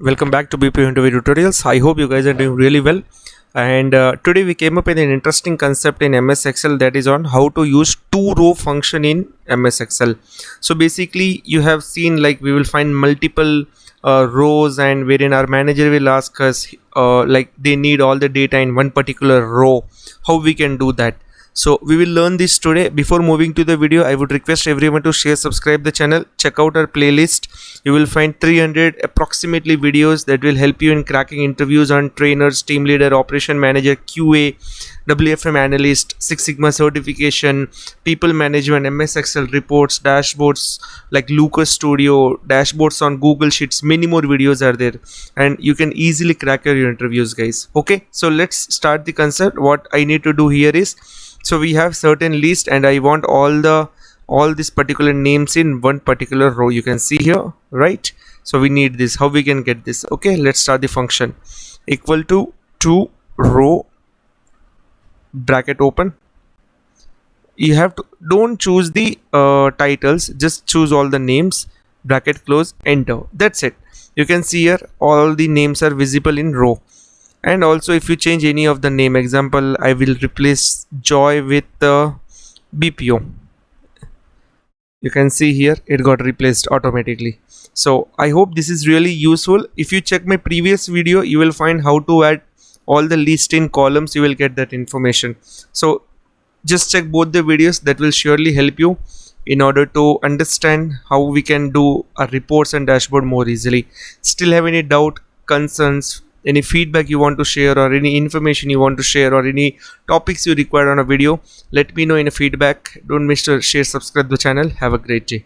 Welcome back to BP Interview Tutorials. I hope you guys are doing really well. And today we came up with an interesting concept in MS Excel, that is on how to use two row function in MS Excel. So basically you have seen, like, we will find multiple rows, and wherein our manager will ask us like they need all the data in one particular row, how we can do that. So we will learn this today. Before moving to the video, I would request everyone to share, subscribe the channel, check out our playlist. You will find 300 approximately videos that will help you in cracking interviews on trainers, team leader, operation manager, QA, WFM analyst, Six Sigma certification, people management, MS Excel reports, dashboards like Lucas Studio, dashboards on Google Sheets. Many more videos are there, and you can easily crack your interviews, guys. Okay, so let's start the concept. What I need to do here is, so we have certain list and I want all these particular names in one particular row. You can see here, right? So we need this. How we can get this? Okay, let's start the function. Equal to row, bracket open. You have to, don't choose the titles, just choose all the names, bracket close, enter. That's it. You can see here all the names are visible in row. And also if you change any of the name, example, I will replace Joy with BPO. You can see here it got replaced automatically. So I hope this is really useful. If you check my previous video, you will find how to add all the list in columns. You will get that information. So just check both the videos. That will surely help you in order to understand how we can do our reports and dashboard more easily. Still have any doubt, concerns, any feedback you want to share, or any information you want to share, or any topics you require on a video, let me know in a feedback. Don't miss to share, subscribe the channel. Have a great day.